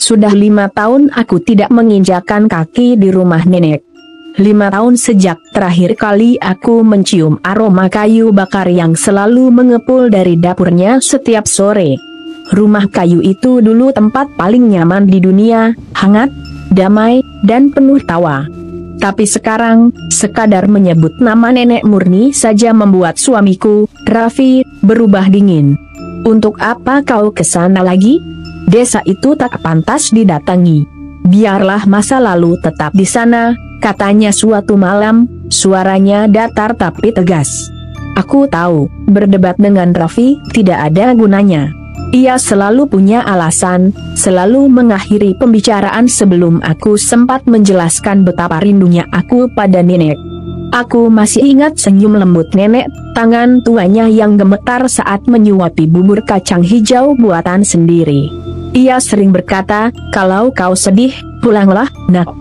Sudah 5 tahun aku tidak menginjakkan kaki di rumah nenek. 5 tahun sejak terakhir kali aku mencium aroma kayu bakar yang selalu mengepul dari dapurnya setiap sore. Rumah kayu itu dulu tempat paling nyaman di dunia, hangat, damai, dan penuh tawa. Tapi sekarang, sekadar menyebut nama nenek Murni saja membuat suamiku, Raffi, berubah dingin. Untuk apa kau ke sana lagi? Desa itu tak pantas didatangi. Biarlah masa lalu tetap di sana, katanya suatu malam, suaranya datar tapi tegas. Aku tahu, berdebat dengan Raffi tidak ada gunanya. Ia selalu punya alasan, selalu mengakhiri pembicaraan sebelum aku sempat menjelaskan betapa rindunya aku pada nenek. Aku masih ingat senyum lembut nenek, tangan tuanya yang gemetar saat menyuapi bubur kacang hijau buatan sendiri. Ia sering berkata, kalau kau sedih, pulanglah, nak.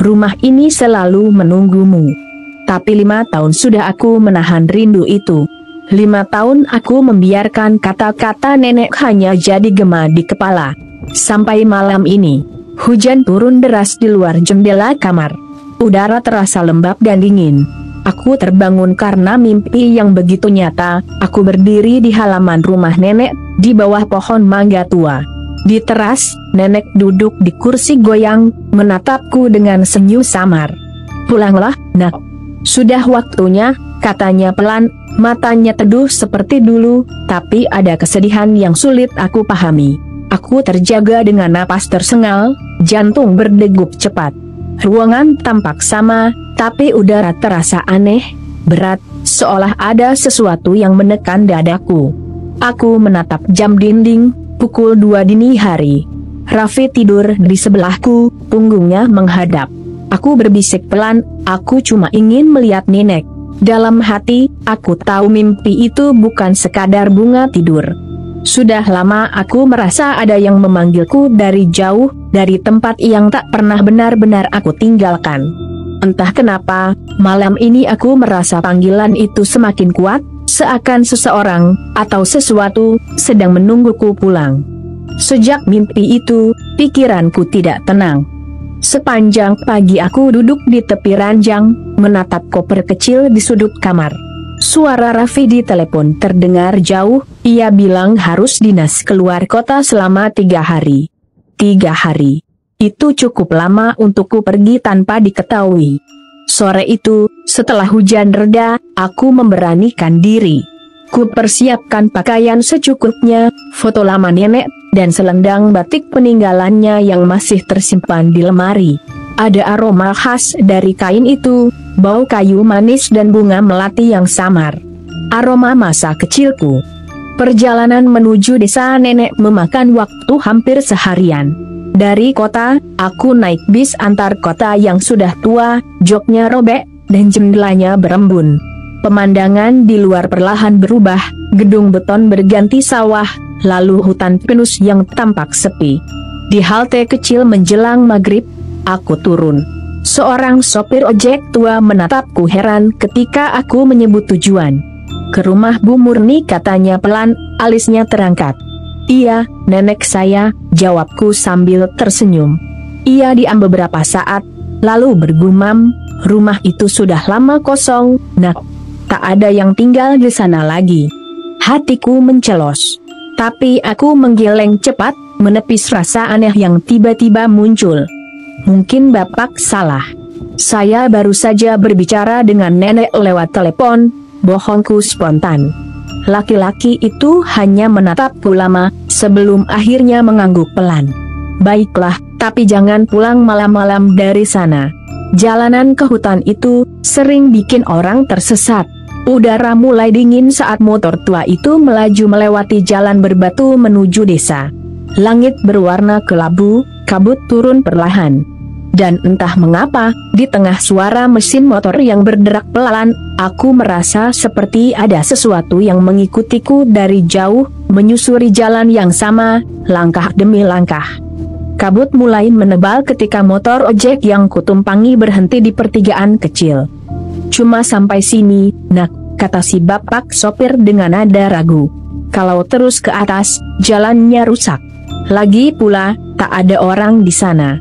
Rumah ini selalu menunggumu. Tapi 5 tahun sudah aku menahan rindu itu. 5 tahun aku membiarkan kata-kata nenek hanya jadi gema di kepala. Sampai malam ini, hujan turun deras di luar jendela kamar. Udara terasa lembab dan dingin. Aku terbangun karena mimpi yang begitu nyata. Aku berdiri di halaman rumah nenek, di bawah pohon mangga tua. Di teras, nenek duduk di kursi goyang, menatapku dengan senyum samar. Pulanglah, nak. Sudah waktunya, katanya pelan, matanya teduh seperti dulu, tapi ada kesedihan yang sulit aku pahami. Aku terjaga dengan napas tersengal, jantung berdegup cepat. Ruangan tampak sama, tapi udara terasa aneh, berat, seolah ada sesuatu yang menekan dadaku. Aku menatap jam dinding, pukul 2 dini hari. Raffi tidur di sebelahku, punggungnya menghadap. Aku berbisik pelan, aku cuma ingin melihat nenek. Dalam hati, aku tahu mimpi itu bukan sekadar bunga tidur. Sudah lama aku merasa ada yang memanggilku dari jauh, dari tempat yang tak pernah benar-benar aku tinggalkan. Entah kenapa, malam ini aku merasa panggilan itu semakin kuat, seakan seseorang, atau sesuatu, sedang menungguku pulang. Sejak mimpi itu, pikiranku tidak tenang. Sepanjang pagi aku duduk di tepi ranjang, menatap koper kecil di sudut kamar. Suara Raffi di telepon terdengar jauh, ia bilang harus dinas keluar kota selama 3 hari. 3 hari. Itu cukup lama untukku pergi tanpa diketahui. Sore itu, setelah hujan reda, aku memberanikan diri. Ku persiapkan pakaian secukupnya, foto lama nenek, dan selendang batik peninggalannya yang masih tersimpan di lemari. Ada aroma khas dari kain itu, bau kayu manis dan bunga melati yang samar. Aroma masa kecilku. Perjalanan menuju desa nenek memakan waktu hampir seharian. Dari kota, aku naik bis antar kota yang sudah tua, joknya robek, dan jendelanya berembun. Pemandangan di luar perlahan berubah, gedung beton berganti sawah, lalu hutan pinus yang tampak sepi. Di halte kecil menjelang maghrib, aku turun. Seorang sopir ojek tua menatapku heran ketika aku menyebut tujuan. Ke rumah Bu Murni, katanya pelan, alisnya terangkat. Iya, nenek saya, jawabku sambil tersenyum. Ia diam beberapa saat, lalu bergumam, rumah itu sudah lama kosong, nak. Tak ada yang tinggal di sana lagi. Hatiku mencelos. Tapi aku menggeleng cepat, menepis rasa aneh yang tiba-tiba muncul. Mungkin Bapak salah. Saya baru saja berbicara dengan nenek lewat telepon, bohongku spontan. Laki-laki itu hanya menatapku lama, sebelum akhirnya mengangguk pelan. Baiklah, tapi jangan pulang malam-malam dari sana. Jalanan ke hutan itu sering bikin orang tersesat. Udara mulai dingin saat motor tua itu melaju melewati jalan berbatu menuju desa. Langit berwarna kelabu, kabut turun perlahan. Dan entah mengapa, di tengah suara mesin motor yang berderak pelan, aku merasa seperti ada sesuatu yang mengikutiku dari jauh, menyusuri jalan yang sama, langkah demi langkah. Kabut mulai menebal ketika motor ojek yang kutumpangi berhenti di pertigaan kecil. Cuma sampai sini, nak, kata si bapak sopir dengan nada ragu. Kalau terus ke atas, jalannya rusak. Lagi pula, tak ada orang di sana.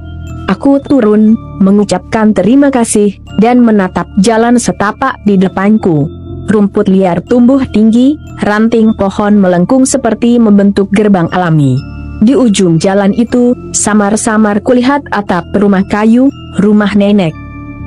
Aku turun, mengucapkan terima kasih, dan menatap jalan setapak di depanku. Rumput liar tumbuh tinggi, ranting pohon melengkung seperti membentuk gerbang alami. Di ujung jalan itu, samar-samar kulihat atap rumah kayu, rumah nenek.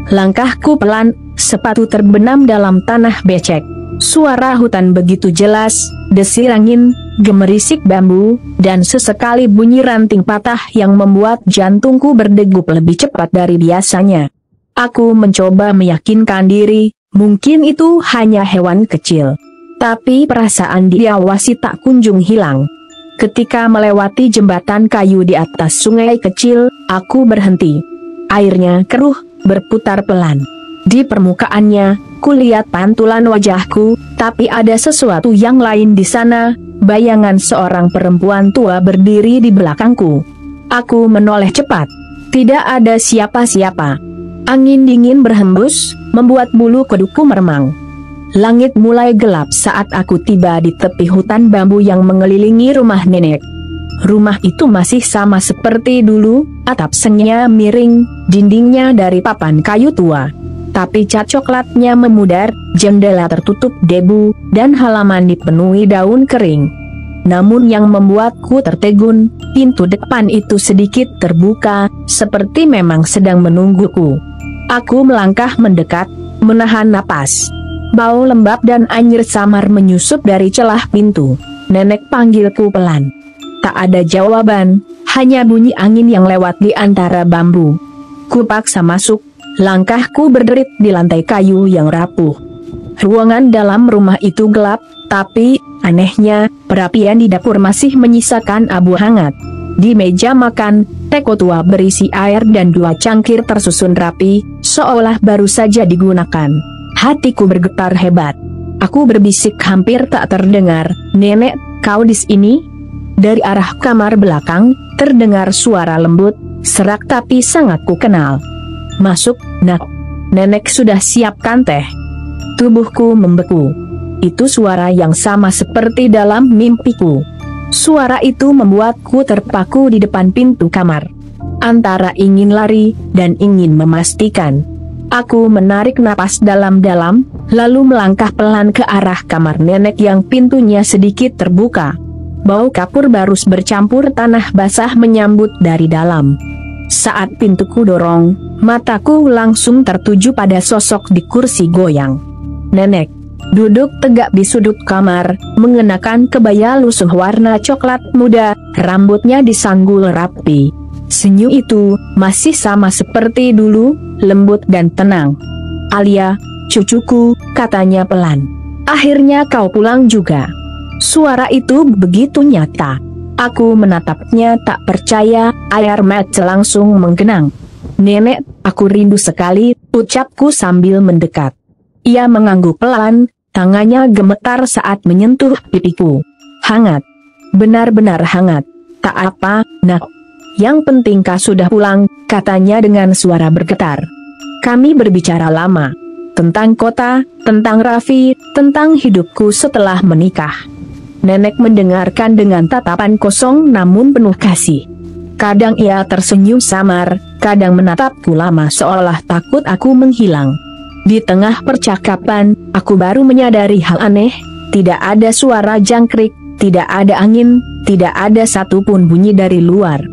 Langkahku pelan, sepatu terbenam dalam tanah becek. Suara hutan begitu jelas, desir angin, gemerisik bambu, dan sesekali bunyi ranting patah yang membuat jantungku berdegup lebih cepat dari biasanya. Aku mencoba meyakinkan diri, mungkin itu hanya hewan kecil. Tapi perasaan diawasi tak kunjung hilang. Ketika melewati jembatan kayu di atas sungai kecil, aku berhenti. Airnya keruh, berputar pelan. Di permukaannya, kulihat pantulan wajahku, tapi ada sesuatu yang lain di sana, bayangan seorang perempuan tua berdiri di belakangku. Aku menoleh cepat. Tidak ada siapa-siapa. Angin dingin berhembus, membuat bulu kuduku meremang. Langit mulai gelap saat aku tiba di tepi hutan bambu yang mengelilingi rumah nenek. Rumah itu masih sama seperti dulu, atap sengnya miring, dindingnya dari papan kayu tua. Tapi cat coklatnya memudar, jendela tertutup debu, dan halaman dipenuhi daun kering. Namun yang membuatku tertegun, pintu depan itu sedikit terbuka, seperti memang sedang menungguku. Aku melangkah mendekat, menahan napas. Bau lembab dan anyir samar menyusup dari celah pintu. Nenek panggilku pelan. Tak ada jawaban, hanya bunyi angin yang lewat di antara bambu. Kupaksa masuk, langkahku berderit di lantai kayu yang rapuh. Ruangan dalam rumah itu gelap, tapi, anehnya, perapian di dapur masih menyisakan abu hangat. Di meja makan, teko tua berisi air dan 2 cangkir tersusun rapi, seolah baru saja digunakan. Hatiku bergetar hebat. Aku berbisik hampir tak terdengar, "Nenek, kau di sini?" Dari arah kamar belakang, terdengar suara lembut, serak tapi sangat kukenal. "Masuk, nak. Nenek sudah siapkan teh." Tubuhku membeku. Itu suara yang sama seperti dalam mimpiku. Suara itu membuatku terpaku di depan pintu kamar. Antara ingin lari, dan ingin memastikan. Aku menarik napas dalam-dalam, lalu melangkah pelan ke arah kamar nenek yang pintunya sedikit terbuka. Bau kapur barus bercampur tanah basah menyambut dari dalam. Saat pintuku dorong, mataku langsung tertuju pada sosok di kursi goyang. Nenek duduk tegak di sudut kamar, mengenakan kebaya lusuh warna coklat muda, rambutnya disanggul rapi. Senyum itu masih sama seperti dulu, lembut dan tenang. "Alia, cucuku," katanya pelan. "Akhirnya kau pulang juga." Suara itu begitu nyata. Aku menatapnya tak percaya, air mata langsung menggenang. "Nenek, aku rindu sekali," ucapku sambil mendekat. Ia mengangguk pelan, tangannya gemetar saat menyentuh pipiku. "Hangat. Benar-benar hangat." "Tak apa, nak. Yang penting kau sudah pulang," katanya dengan suara bergetar. Kami berbicara lama. Tentang kota, tentang Raffi, tentang hidupku setelah menikah. Nenek mendengarkan dengan tatapan kosong namun penuh kasih. Kadang ia tersenyum samar, kadang menatapku lama seolah takut aku menghilang. Di tengah percakapan, aku baru menyadari hal aneh. Tidak ada suara jangkrik, tidak ada angin, tidak ada satupun bunyi dari luar.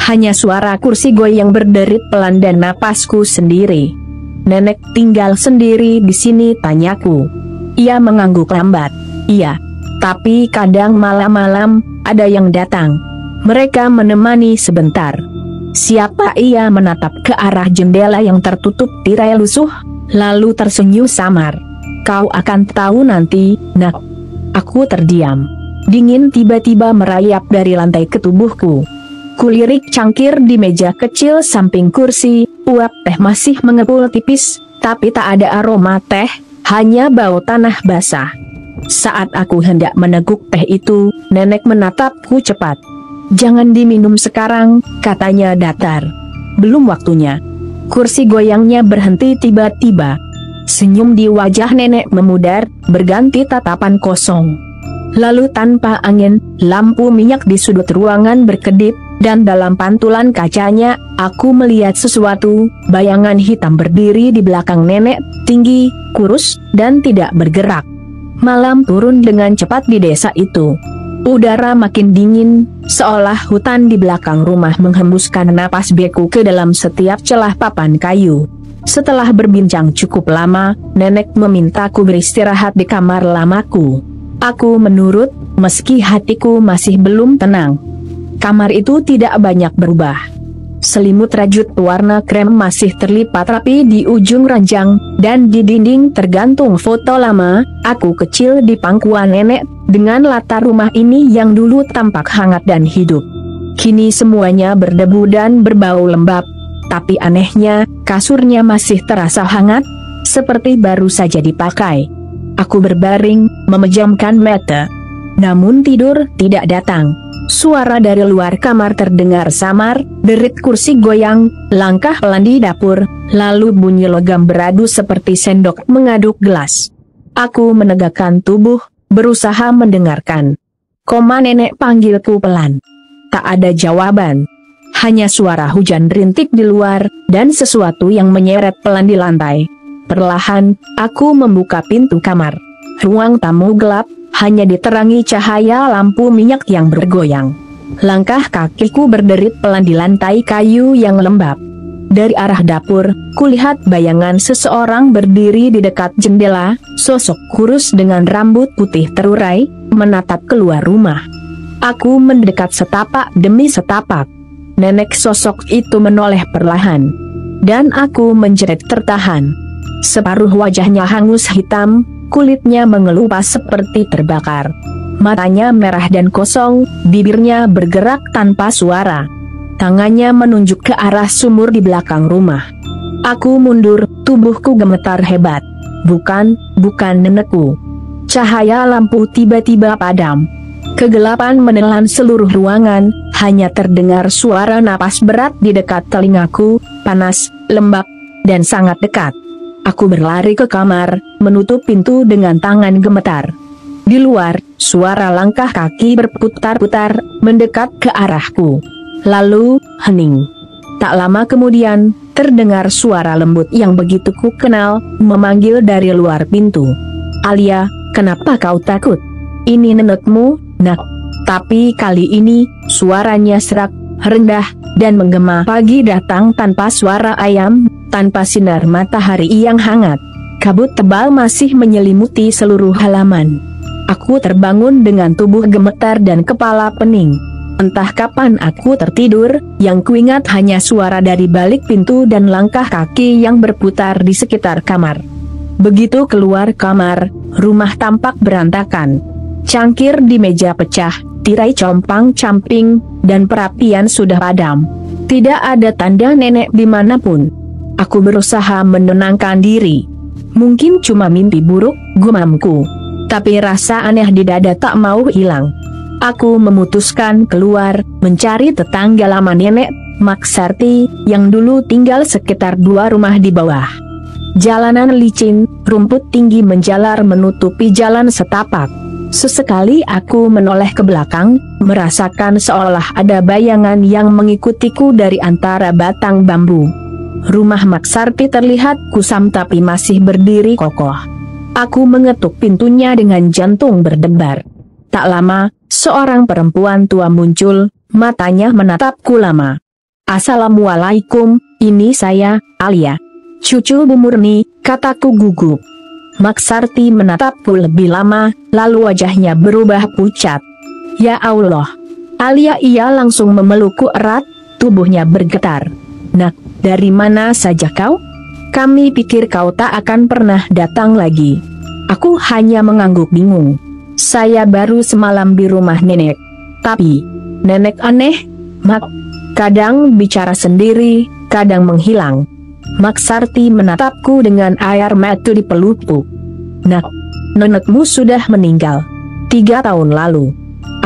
Hanya suara kursi goyang berderit pelan dan napasku sendiri. "Nenek tinggal sendiri di sini?" tanyaku. Ia mengangguk lambat. "Iya. Tapi kadang malam-malam, ada yang datang. Mereka menemani sebentar." "Siapa?" Ia menatap ke arah jendela yang tertutup tirai lusuh, lalu tersenyum samar. "Kau akan tahu nanti, nak." Aku terdiam. Dingin tiba-tiba merayap dari lantai ke tubuhku. Kulirik cangkir di meja kecil samping kursi, uap teh masih mengepul tipis, tapi tak ada aroma teh, hanya bau tanah basah. Saat aku hendak meneguk teh itu, nenek menatapku cepat. "Jangan diminum sekarang," katanya datar. "Belum waktunya." Kursi goyangnya berhenti tiba-tiba. Senyum di wajah nenek memudar, berganti tatapan kosong. Lalu tanpa angin, lampu minyak di sudut ruangan berkedip, dan dalam pantulan kacanya, aku melihat sesuatu, bayangan hitam berdiri di belakang nenek, tinggi, kurus, dan tidak bergerak. Malam turun dengan cepat di desa itu. Udara makin dingin, seolah hutan di belakang rumah menghembuskan napas beku ke dalam setiap celah papan kayu. Setelah berbincang cukup lama, nenek memintaku beristirahat di kamar lamaku. Aku menurut, meski hatiku masih belum tenang. Kamar itu tidak banyak berubah. Selimut rajut warna krem masih terlipat rapi di ujung ranjang, dan di dinding tergantung foto lama, aku kecil di pangkuan nenek, dengan latar rumah ini yang dulu tampak hangat dan hidup. Kini semuanya berdebu dan berbau lembab, tapi anehnya, kasurnya masih terasa hangat, seperti baru saja dipakai. Aku berbaring, memejamkan mata. Namun tidur tidak datang. Suara dari luar kamar terdengar samar, derit kursi goyang, langkah pelan di dapur, lalu bunyi logam beradu seperti sendok mengaduk gelas. Aku menegakkan tubuh, berusaha mendengarkan. Koma nenek panggilku pelan. Tak ada jawaban. Hanya suara hujan rintik di luar, dan sesuatu yang menyeret pelan di lantai. Perlahan, aku membuka pintu kamar. Ruang tamu gelap, hanya diterangi cahaya lampu minyak yang bergoyang. Langkah kakiku berderit pelan di lantai kayu yang lembab. Dari arah dapur, kulihat bayangan seseorang berdiri di dekat jendela, sosok kurus dengan rambut putih terurai, menatap keluar rumah. Aku mendekat setapak demi setapak. Nenek sosok itu menoleh perlahan. Dan aku menjerit tertahan. Separuh wajahnya hangus hitam, kulitnya mengelupas seperti terbakar. Matanya merah dan kosong, bibirnya bergerak tanpa suara. Tangannya menunjuk ke arah sumur di belakang rumah. Aku mundur, tubuhku gemetar hebat. Bukan nenekku. Cahaya lampu tiba-tiba padam. Kegelapan menelan seluruh ruangan, hanya terdengar suara napas berat di dekat telingaku, panas, lembab, dan sangat dekat. Aku berlari ke kamar, menutup pintu dengan tangan gemetar. Di luar, suara langkah kaki berputar-putar, mendekat ke arahku. Lalu, hening. Tak lama kemudian, terdengar suara lembut yang begitu ku kenal, memanggil dari luar pintu. "Alia, kenapa kau takut? Ini nenekmu, nak." Tapi kali ini, suaranya serak, rendah, dan menggema. Pagi datang tanpa suara ayam, tanpa sinar matahari yang hangat. Kabut tebal masih menyelimuti seluruh halaman. Aku terbangun dengan tubuh gemetar dan kepala pening. Entah kapan aku tertidur, yang kuingat hanya suara dari balik pintu dan langkah kaki yang berputar di sekitar kamar. Begitu keluar kamar, rumah tampak berantakan. Cangkir di meja pecah, tirai compang-camping, dan perapian sudah padam. Tidak ada tanda nenek dimanapun. Aku berusaha menenangkan diri. Mungkin cuma mimpi buruk, gumamku. Tapi rasa aneh di dada tak mau hilang. Aku memutuskan keluar, mencari tetangga lama nenek, Mak Sarti, yang dulu tinggal sekitar 2 rumah di bawah. Jalanan licin, rumput tinggi menjalar menutupi jalan setapak. Sesekali aku menoleh ke belakang, merasakan seolah ada bayangan yang mengikutiku dari antara batang bambu. Rumah Mak Sarti terlihat kusam tapi masih berdiri kokoh. Aku mengetuk pintunya dengan jantung berdebar. Tak lama, seorang perempuan tua muncul, matanya menatapku lama. "Assalamualaikum, ini saya, Alia. Cucu Bu Murni," kataku gugup. Mak Sarti menatapku lebih lama, lalu wajahnya berubah pucat. "Ya Allah." Alia ia langsung memelukku erat, tubuhnya bergetar. "Nak, dari mana saja kau? Kami pikir kau tak akan pernah datang lagi." Aku hanya mengangguk bingung. "Saya baru semalam di rumah nenek." "Tapi, nenek aneh, Mak. Kadang bicara sendiri, kadang menghilang." Mak Sarti menatapku dengan air mata di pelupuk. "Nak, nenekmu sudah meninggal 3 tahun lalu."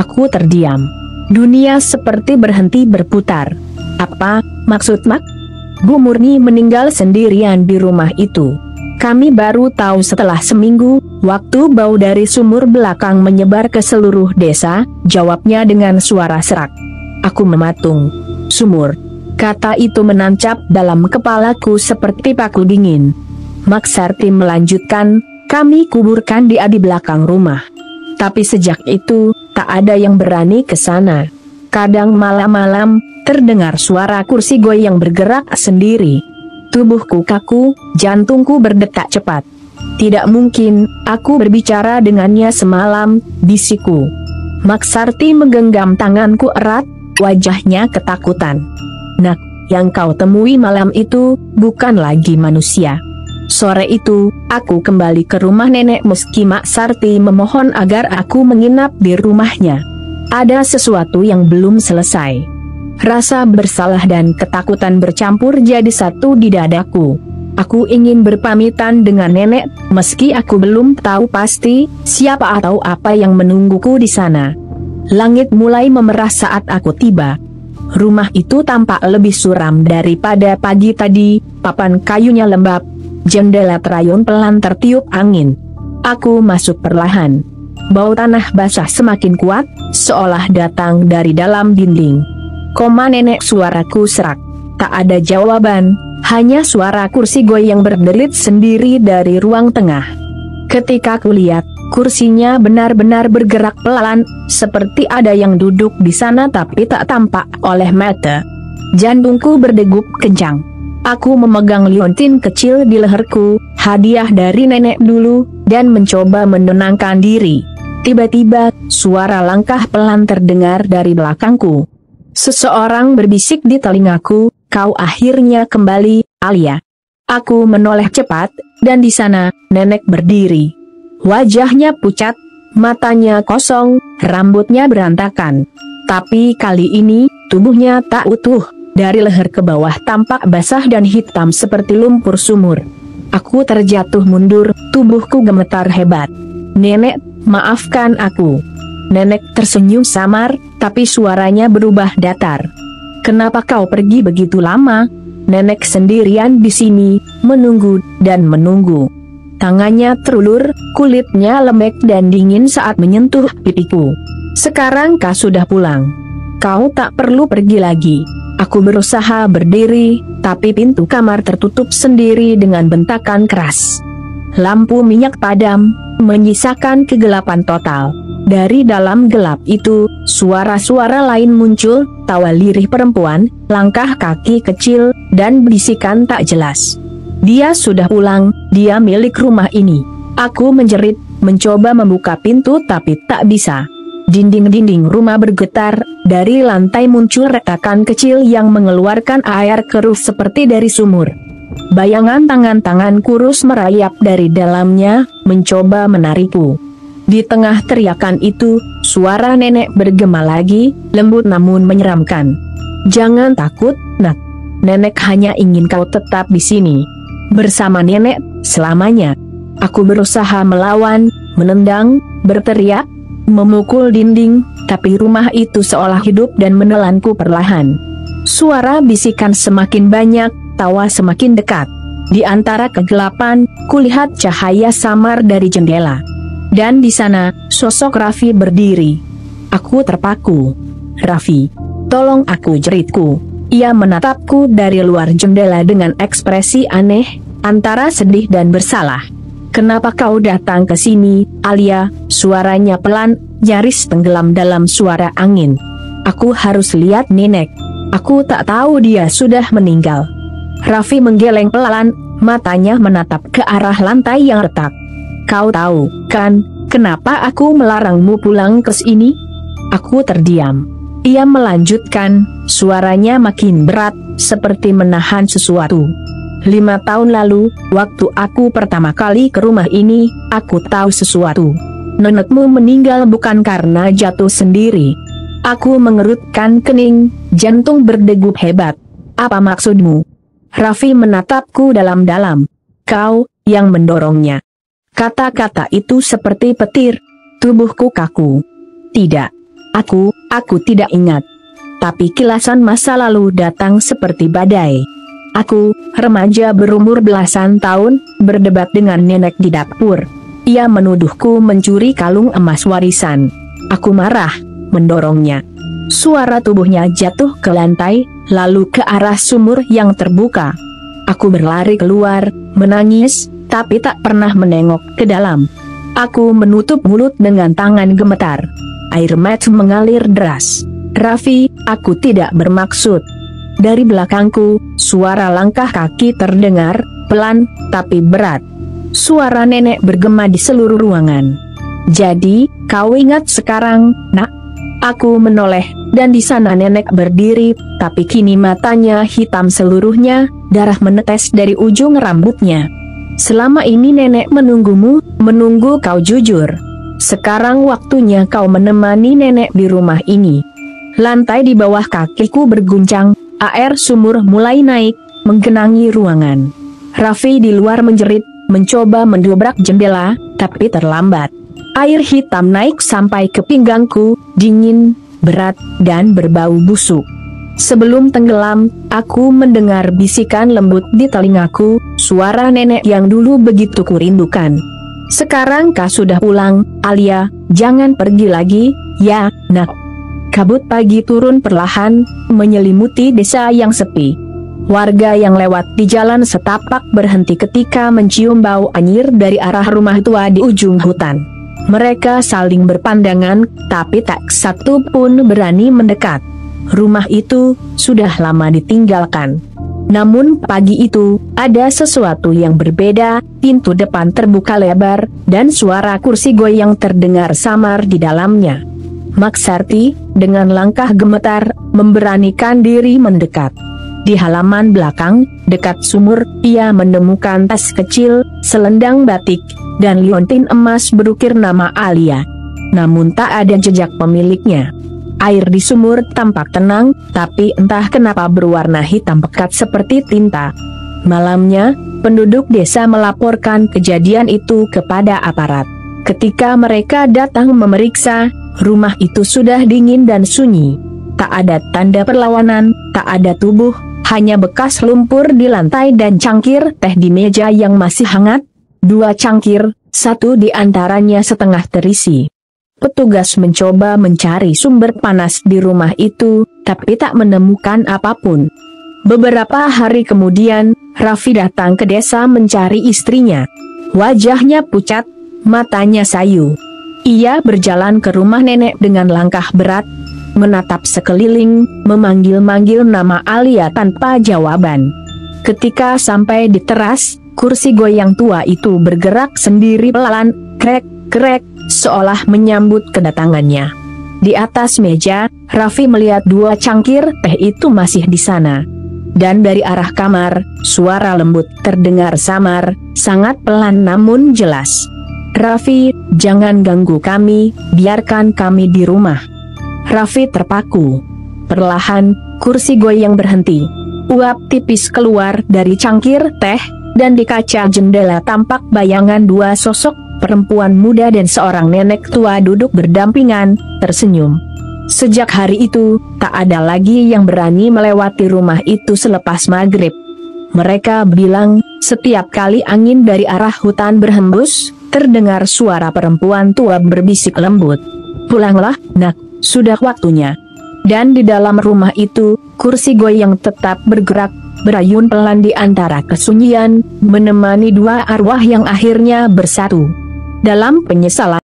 Aku terdiam. Dunia seperti berhenti berputar. "Apa maksud Mak? Bu Murni meninggal sendirian di rumah itu?" Kami baru tahu setelah seminggu, waktu bau dari sumur belakang menyebar ke seluruh desa, jawabnya dengan suara serak. Aku mematung. Sumur. Kata itu menancap dalam kepalaku seperti paku dingin. Maksarti melanjutkan, kami kuburkan dia di belakang rumah. Tapi sejak itu, tak ada yang berani ke sana. Kadang malam-malam, terdengar suara kursi goyang bergerak sendiri. Tubuhku kaku, jantungku berdetak cepat. Tidak mungkin, aku berbicara dengannya semalam, bisikku. Maksarti menggenggam tanganku erat, wajahnya ketakutan. Nak, yang kau temui malam itu, bukan lagi manusia. Sore itu, aku kembali ke rumah nenek meski Maksarti memohon agar aku menginap di rumahnya. Ada sesuatu yang belum selesai. Rasa bersalah dan ketakutan bercampur jadi satu di dadaku. Aku ingin berpamitan dengan nenek, meski aku belum tahu pasti siapa atau apa yang menungguku di sana. Langit mulai memerah saat aku tiba. Rumah itu tampak lebih suram daripada pagi tadi, papan kayunya lembab, jendela terayun pelan tertiup angin. Aku masuk perlahan. Bau tanah basah semakin kuat, seolah datang dari dalam dinding. Koma nenek, suaraku serak. Tak ada jawaban, hanya suara kursi goyang berderit sendiri dari ruang tengah. Ketika kulihat, kursinya benar-benar bergerak pelan, seperti ada yang duduk di sana tapi tak tampak oleh mata. Jantungku berdegup kencang. Aku memegang liontin kecil di leherku, hadiah dari nenek dulu, dan mencoba menenangkan diri. Tiba-tiba, suara langkah pelan terdengar dari belakangku. Seseorang berbisik di telingaku, kau akhirnya kembali, Alia. Aku menoleh cepat, dan di sana, nenek berdiri. Wajahnya pucat, matanya kosong, rambutnya berantakan. Tapi kali ini, tubuhnya tak utuh, dari leher ke bawah tampak basah dan hitam seperti lumpur sumur. Aku terjatuh mundur, tubuhku gemetar hebat. Nenek, maafkan aku. Nenek tersenyum samar, tapi suaranya berubah datar. Kenapa kau pergi begitu lama? Nenek sendirian di sini, menunggu dan menunggu. Tangannya terulur, kulitnya lembek dan dingin saat menyentuh pipiku. Sekarang kau sudah pulang. Kau tak perlu pergi lagi. Aku berusaha berdiri, tapi pintu kamar tertutup sendiri dengan bentakan keras. Lampu minyak padam, menyisakan kegelapan total. Dari dalam gelap itu, suara-suara lain muncul, tawa lirih perempuan, langkah kaki kecil, dan bisikan tak jelas. Dia sudah pulang, dia milik rumah ini. Aku menjerit, mencoba membuka pintu tapi tak bisa. Dinding-dinding rumah bergetar, dari lantai muncul retakan kecil yang mengeluarkan air keruh seperti dari sumur. Bayangan tangan-tangan kurus merayap dari dalamnya, mencoba menarikku. Di tengah teriakan itu, suara nenek bergema lagi, lembut namun menyeramkan. Jangan takut, nak. Nenek hanya ingin kau tetap di sini. Bersama nenek, selamanya. Aku berusaha melawan, menendang, berteriak, memukul dinding, tapi rumah itu seolah hidup dan menelanku perlahan. Suara bisikan semakin banyak, tawa semakin dekat. Di antara kegelapan, kulihat cahaya samar dari jendela. Dan di sana, sosok Raffi berdiri. Aku terpaku. Raffi, tolong aku, jeritku. Ia menatapku dari luar jendela dengan ekspresi aneh, antara sedih dan bersalah. Kenapa kau datang ke sini, Alia? Suaranya pelan, nyaris tenggelam dalam suara angin. Aku harus lihat nenek. Aku tak tahu dia sudah meninggal. Raffi menggeleng pelan, matanya menatap ke arah lantai yang retak. Kau tahu, kan, kenapa aku melarangmu pulang ke sini? Aku terdiam. Ia melanjutkan, suaranya makin berat, seperti menahan sesuatu. 5 tahun lalu, waktu aku pertama kali ke rumah ini, aku tahu sesuatu. Nenekmu meninggal bukan karena jatuh sendiri. Aku mengerutkan kening, jantung berdegup hebat. Apa maksudmu? Raffi menatapku dalam-dalam. Kau, yang mendorongnya. Kata-kata itu seperti petir. Tubuhku kaku. Tidak. Aku tidak ingat. Tapi kilasan masa lalu datang seperti badai. Aku, remaja berumur belasan tahun, berdebat dengan nenek di dapur. Ia menuduhku mencuri kalung emas warisan. Aku marah, mendorongnya. Suara tubuhnya jatuh ke lantai, lalu ke arah sumur yang terbuka. Aku berlari keluar, menangis, tapi tak pernah menengok ke dalam. Aku menutup mulut dengan tangan gemetar. Air mata mengalir deras. Raffi, aku tidak bermaksud. Dari belakangku, suara langkah kaki terdengar, pelan, tapi berat. Suara nenek bergema di seluruh ruangan. Jadi, kau ingat sekarang, nak? Aku menoleh, dan di sana nenek berdiri, tapi kini matanya hitam seluruhnya, darah menetes dari ujung rambutnya. Selama ini nenek menunggumu, menunggu kau jujur. Sekarang waktunya kau menemani nenek di rumah ini. Lantai di bawah kakiku berguncang, air sumur mulai naik, menggenangi ruangan. Raffi di luar menjerit, mencoba mendobrak jendela, tapi terlambat. Air hitam naik sampai ke pinggangku, dingin, berat, dan berbau busuk. Sebelum tenggelam, aku mendengar bisikan lembut di telingaku, suara nenek yang dulu begitu kurindukan. Sekarang kau sudah pulang, Alia, jangan pergi lagi, ya, nak. Kabut pagi turun perlahan, menyelimuti desa yang sepi. Warga yang lewat di jalan setapak berhenti ketika mencium bau anyir dari arah rumah tua di ujung hutan. Mereka saling berpandangan, tapi tak satu pun berani mendekat. Rumah itu sudah lama ditinggalkan. Namun pagi itu, ada sesuatu yang berbeda, pintu depan terbuka lebar, dan suara kursi goyang terdengar samar di dalamnya. Maksarti, dengan langkah gemetar, memberanikan diri mendekat. Di halaman belakang, dekat sumur, ia menemukan tas kecil, selendang batik, dan liontin emas berukir nama Alia. Namun tak ada jejak pemiliknya. Air di sumur tampak tenang, tapi entah kenapa berwarna hitam pekat seperti tinta. Malamnya, penduduk desa melaporkan kejadian itu kepada aparat. Ketika mereka datang memeriksa, rumah itu sudah dingin dan sunyi. Tak ada tanda perlawanan, tak ada tubuh, hanya bekas lumpur di lantai dan cangkir teh di meja yang masih hangat. 2 cangkir, satu di antaranya setengah terisi. Petugas mencoba mencari sumber panas di rumah itu, tapi tak menemukan apapun. Beberapa hari kemudian, Raffi datang ke desa mencari istrinya. Wajahnya pucat, matanya sayu. Ia berjalan ke rumah nenek dengan langkah berat, menatap sekeliling, memanggil-manggil nama Alia tanpa jawaban. Ketika sampai di teras, kursi goyang tua itu bergerak sendiri pelan, krek-krek, seolah menyambut kedatangannya. Di atas meja, Raffi melihat 2 cangkir teh itu masih di sana. Dan dari arah kamar, suara lembut terdengar samar, sangat pelan namun jelas. Raffi, jangan ganggu kami, biarkan kami di rumah. Raffi terpaku. Perlahan, kursi goyang berhenti. Uap tipis keluar dari cangkir teh, dan di kaca jendela tampak bayangan 2 sosok, perempuan muda dan seorang nenek tua duduk berdampingan, tersenyum. Sejak hari itu, tak ada lagi yang berani melewati rumah itu selepas maghrib. Mereka bilang, setiap kali angin dari arah hutan berhembus, terdengar suara perempuan tua berbisik lembut. Pulanglah, nak, sudah waktunya. Dan di dalam rumah itu, kursi goyang tetap bergerak, berayun pelan di antara kesunyian, menemani 2 arwah yang akhirnya bersatu. Dalam penyesalan.